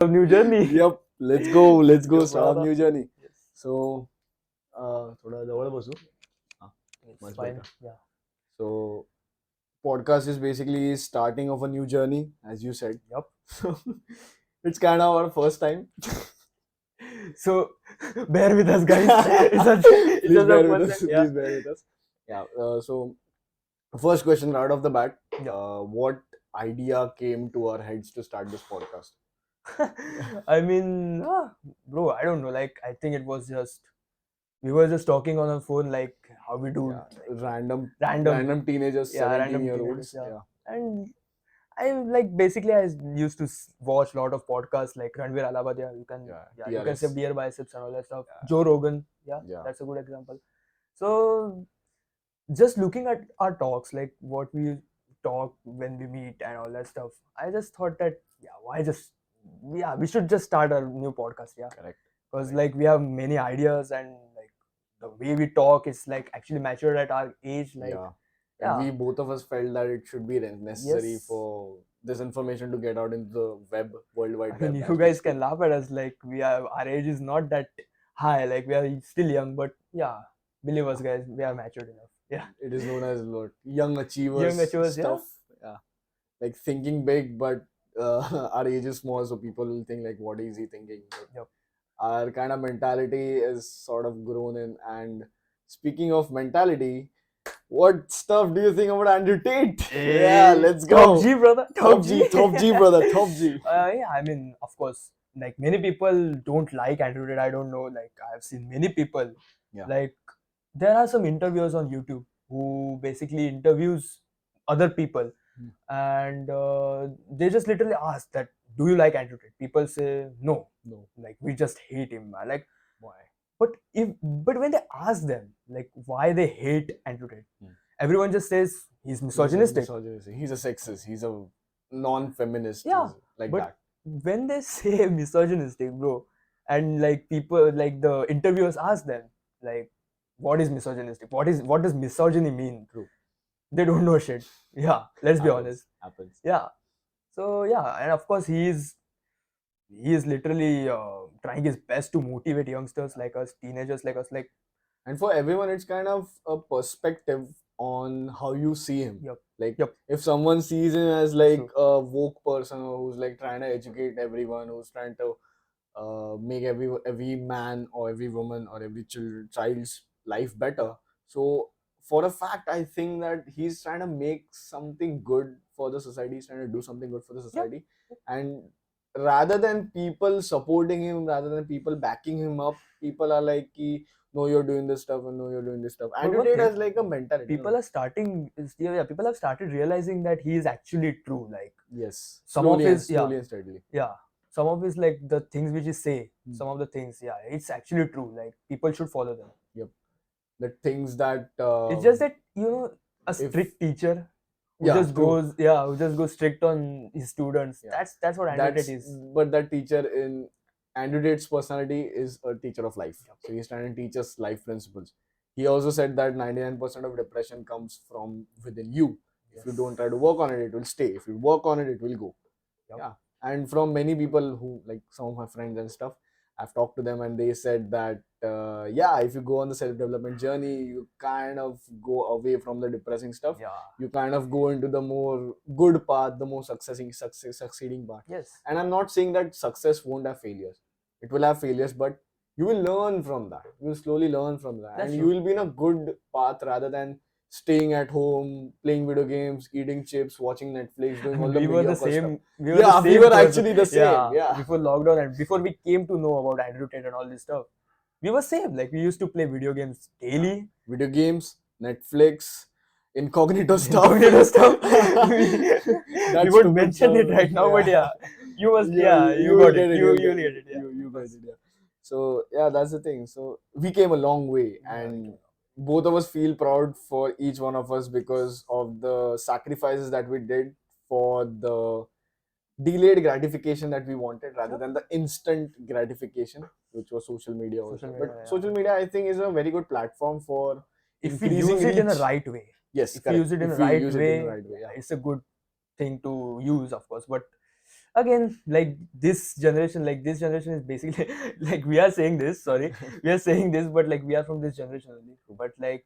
New journey. Yep, let's go Yes, start brother. new journey. Yes, So, थोड़ा जवळ बसू. हाँ, it's much fine. better. Yeah. So, podcast is basically starting of a new journey, as you said. Yep. So, it's kind of our first time. So bear with us, guys. It's Please just bear the with first us. time. Yeah. Please bear with us. Yeah. So, first question right off the bat. Yeah. What idea came to our heads to start this podcast? I mean, bro, I don't know. Like, I think it was just we were just talking on the phone, like how we do, Yeah, like, random random, teenagers, yeah, 17 random year teenagers, olds. yeah. Yeah. And I like basically I used to watch a lot of podcasts like Ranveer Alabadia. You can say TRS. Beer Biceps and all that stuff. Yeah. Joe Rogan, yeah, Yeah. that's a good example. So just looking at our talks, like what we talk when we meet and all that stuff, I just thought that we should just start a new podcast, yeah, Correct. because Correct. like we have many ideas and like the way we talk is like actually matured at our age, like Yeah. yeah. And we both of us felt that it should be necessary Yes. for this information to get out into the web, World Wide I Web. mean, as you we guys speak. can laugh at us like our age is not that high, like we are still young, but yeah, believe us, guys, we are matured enough. Yeah, It is known as what, young achievers, young achievers, stuff. Yeah. Like thinking big, but our age is small, so people will think like, what is he thinking? But Yep. our kind of mentality is sort of grown in. And speaking of mentality, what stuff do you think about Andrew Tate? Yeah, let's go. Top G, brother. Top G, brother, top G. Yeah, I mean, of course, like many people don't like Andrew Tate. I don't know. Like I've seen many people. Yeah. Like there are some interviewers on YouTube who basically interviews other people, and they just literally ask that, "Do you like Andrew Tate?" People say no. Like we just hate him. Man. Like Why? but when they ask them like why they hate Andrew Tate, everyone just says he's misogynistic. He's a sexist. He's a non-feminist. Yeah, like but that. when they say misogynistic, bro, and like people like the interviewers ask them like what is misogynistic, what does misogyny mean? True. They don't know shit. Yeah, let's be honest. Happens. Yeah. So yeah, and of course he is literally trying his best to motivate youngsters like us, teenagers like us, like. And for everyone, it's kind of a perspective on how you see him. Yep. Like Yep. if someone sees him as like True. a woke person who's like trying to educate everyone, who's trying to make every man or every woman or every child's life better. So for a fact, I think that he's trying to make something good for the society. He's trying to do something good for the society, and rather than people supporting him, rather than people backing him up, people are like, no, you're doing this stuff, and no, you're doing this stuff. Andrew Tate has like a mentality. People are starting, people have started realizing that he is actually true. Like yes, some slowly of his slowly and steadily. Yeah, some of his like the things which he say, some of the things, yeah, it's actually true. Like people should follow them. Yep, the things that it's just that a strict teacher who just goes strict on his students. That's what Andrew Tate is. But that teacher in Andrew Tate's personality is a teacher of life. So he's trying to teach us life principles. He also said that 99% of depression comes from within you. If you don't try to work on it, it will stay. If you work on it, it will go. Yeah. And from many people who, like some of my friends and stuff, I've talked to them and they said that, if you go on the self-development journey, you kind of go away from the depressing stuff. Yeah. You kind of go into the more good path, the more succeeding path. Yes. And I'm not saying that success won't have failures. It will have failures, but you will learn from that. You will slowly learn from that. That's and true. You will be in a good path rather than staying at home, playing video games, eating chips, watching Netflix, doing all the mediocre stuff. We were actually the same. Yeah. Before lockdown and before we came to know about Andrew Tate and all this stuff, we were same. Like we used to play video games daily. Video games, Netflix, incognito stuff. We won't mention it right now, but yeah, you must. Yeah, you got it. You will get it. Yeah. You got it. Yeah. So yeah, that's the thing. So we came a long way, and both of us feel proud for each one of us because of the sacrifices that we did for the delayed gratification that we wanted rather than the instant gratification, which was social media also. Social media, I think, is a very good platform for if we use it in the right way. Yes, if we use it in the right way, it's a good thing to use, of course. But again, like this generation is basically like we are saying this. Sorry, we are saying this, but like we are from this generation only. But like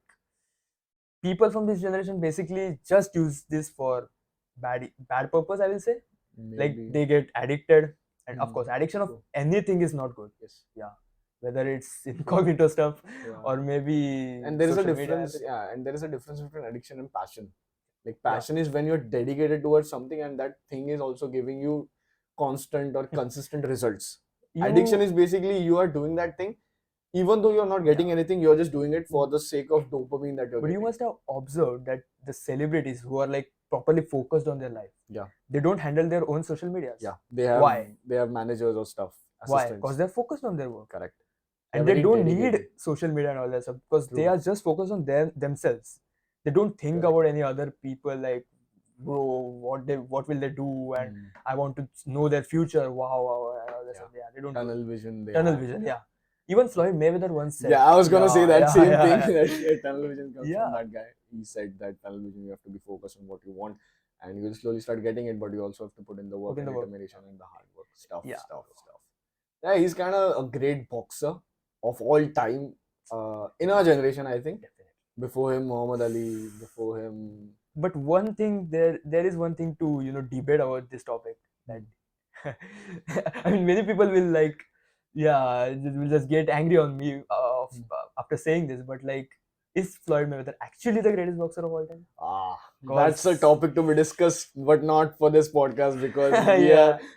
people from this generation basically just use this for bad purpose, I will say. Like Maybe. they get addicted, and of Hmm. course addiction of True. anything is not good. Yes. Yeah, whether it's incognito stuff Yeah. or maybe And there is a social media, difference. everything. Yeah, and there is a difference between addiction and passion. Like Yeah. passion is when you're dedicated towards something, and that thing is also giving you constant or consistent results. Addiction is basically you are doing that thing even though you're not getting anything, you're just doing it for the sake of dopamine that you're But getting. you must have observed that the celebrities who are like properly focused on their life, Yeah. they don't handle their own social medias. Yeah, they have Why? They have managers or stuff. Why? Assistants. Because they're focused on their work. Correct. And They're they very don't need dedicated. social media and all that stuff because they True. are just focused on themselves. They don't think Correct. about any other people like, bro, what will they do, and I want to know their future. Wow, and all that stuff. Yeah, they don't. Tunnel vision. Tunnel vision. Yeah. Even Floyd Mayweather once said. Yeah, I was gonna say that same thing. Yeah. That tunnel vision comes Yeah. from that guy. He said that tunnel vision, you have to be focused on what you want, and you will slowly start getting it. But you also have to put in the work and determination and the hard work stuff. Yeah, he's kind of a great boxer of all time. In our generation, I think. Before him, Muhammad Ali. Before him. But one thing, there is one thing to debate about this topic. That I mean, many people will like, will just get angry on me after saying this. But like, is Floyd Mayweather actually the greatest boxer of all time? That's a topic to be discussed, but not for this podcast because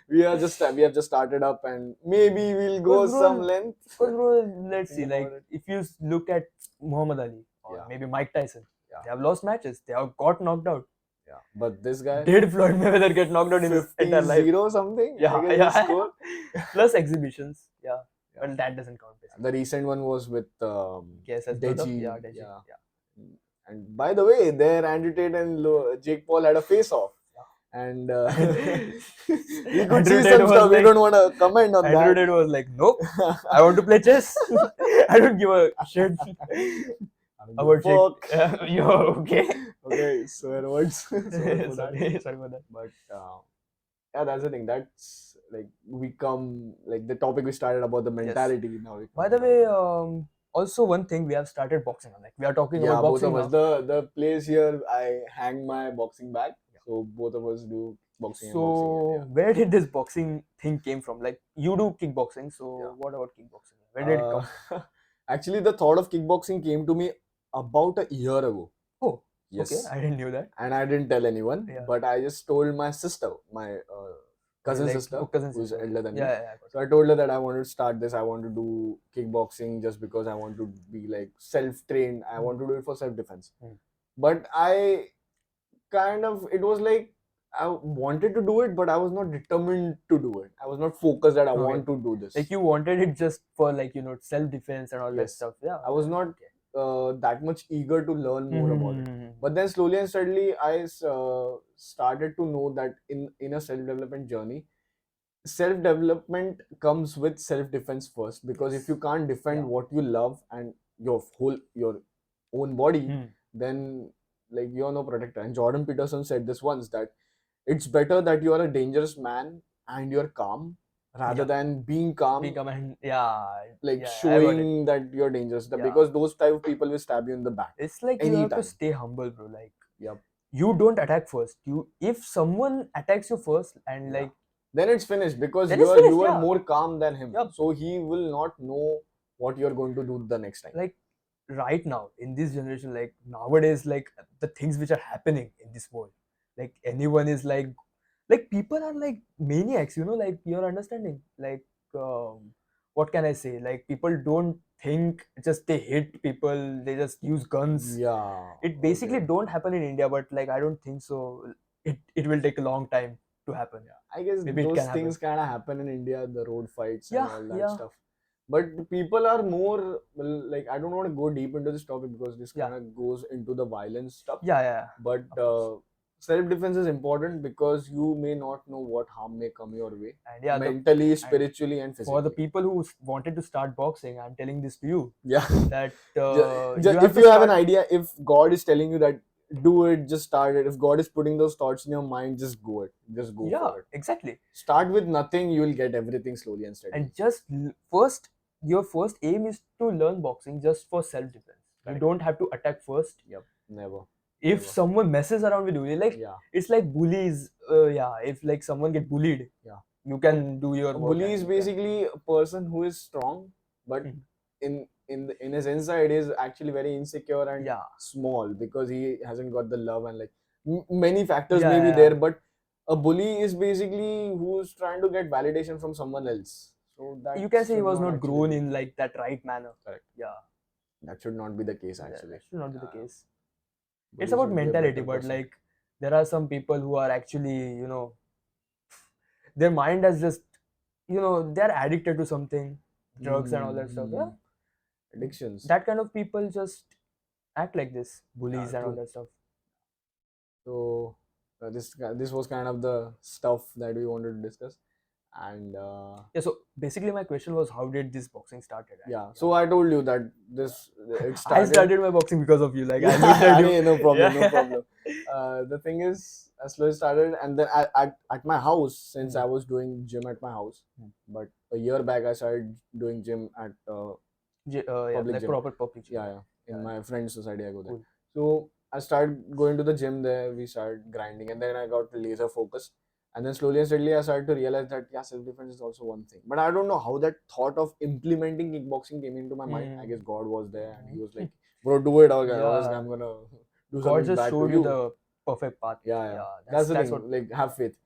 we have just started up, and maybe we'll go some length. Because bro, let's see, like if you look at Muhammad Ali or maybe Mike Tyson, they have lost matches, they have got knocked out. Yeah, but this guy, did Floyd Mayweather get knocked out in his entire life? 50-0 something. Yeah. Plus exhibitions. Yeah. Well, that doesn't count. Basically. The recent one was with Deji. Yeah. And by the way, there Andrew Tate and Jake Paul had a face-off. And you could see some stuff. We don't want to comment on that. Andrew Tate was like, nope, I want to play chess. I don't give a shit about Jake. Yo, okay. Okay, swear words. Sorry for that. But yeah, that's the thing. That's like we come like the topic we started about the mentality. Yes. Now. By the way, also one thing we have started boxing on. Like we are talking about boxing. Both of us. The place here, I hang my boxing bag. So both of us do boxing. So where did this boxing thing came from? Like you do kickboxing. So what about kickboxing? Where did it come? Actually, the thought of kickboxing came to me about a year ago. Oh. Yes. Okay, I didn't know that. And I didn't tell anyone, but I just told my sister, my cousin sister, who's elder than me. So I told her that I wanted to start this. I want to do kickboxing just because I want to be like self-trained. I want to do it for self-defense. But it was like I wanted to do it, but I was not determined to do it. I was not focused that I want to do this. Like you wanted it just for like, self-defense and all that stuff. Yeah. I was not that much eager to learn more about it. But then slowly and steadily, I started to know that in a self-development journey, self-development comes with self-defense first. Because if you can't defend what you love and your own body, then like you're no protector. And Jordan Peterson said this once, that it's better that you are a dangerous man and you're calm rather than being calm and showing that you're dangerous. Because those type of people will stab you in the back. It's like you have to stay humble, bro. Like you don't attack first. If someone attacks you first and like then it's finished, because you are more calm than him. So he will not know what you're going to do the next time. Like right now in this generation, like nowadays, like the things which are happening in this world, like anyone is like people are like maniacs, like you're understanding, like what can I say, like people don't think, just they hit people, they just use guns. It basically don't happen in India, but like I don't think so it will take a long time to happen. I guess maybe those things kind of happen in India, the road fights and all that stuff. But people are more like, I don't want to go deep into this topic because this kind of goes into the violence stuff. But self-defense is important because you may not know what harm may come your way, and mentally, spiritually, and physically. For the people who wanted to start boxing, I'm telling this to you. That if you have an idea, if God is telling you that do it, just start it. If God is putting those thoughts in your mind, just go it. Just go Yeah, for it. exactly. Start with nothing, you will get everything slowly and steadily. And just first, your first aim is to learn boxing just for self-defense. You Correct. don't have to attack first. Yep, never. If Never. someone messes around with you, like Yeah. it's like bullies. Yeah, if like someone get bullied, Yeah. you can do your A work. bully and is you can- basically a person who is strong, but Mhm. in his inside is actually very insecure and Yeah. small because he hasn't got the love and like many factors Yeah, may be yeah, there. yeah. But a bully is basically who's trying to get validation from someone else. So that You can say he should was not actually grown be- in like that right manner. Correct. Yeah, That should not be the case yeah, actually. that should not be the Yeah. case. Bully It's about should be a mentality, better but person. like there are some people who are actually, their mind has just, they're addicted to something, drugs and all that stuff. Yeah, Addictions. that kind of people just act like this, bullies Yeah, and all true. that stuff. So this was kind of the stuff that we wanted to discuss, and Yeah, so basically my question was, how did this boxing started? And, yeah. So I told you that it I started. started my boxing because of you. Like I Yeah, looked at you. no problem, no Yeah. problem. The thing is, I slowly started, and then at my house, since Hmm. I was doing gym at my house, Hmm. but a year back I started doing gym at Yeah, public like gym. proper public gym. Yeah. In Yeah. my friend's society, I go there. Cool. So I started going to the gym there. We started grinding, and then I got laser focused. And then slowly and steadily, I started to realize that yeah, self defense is also one thing. But I don't know how that thought of implementing kickboxing came into my mind. I guess God was there, and He was like, "Bro, do it, or else Yeah. I'm gonna do God something just bad to showed you you." the perfect path. Yeah. Yeah, That's the that's thing. what. Like, have faith.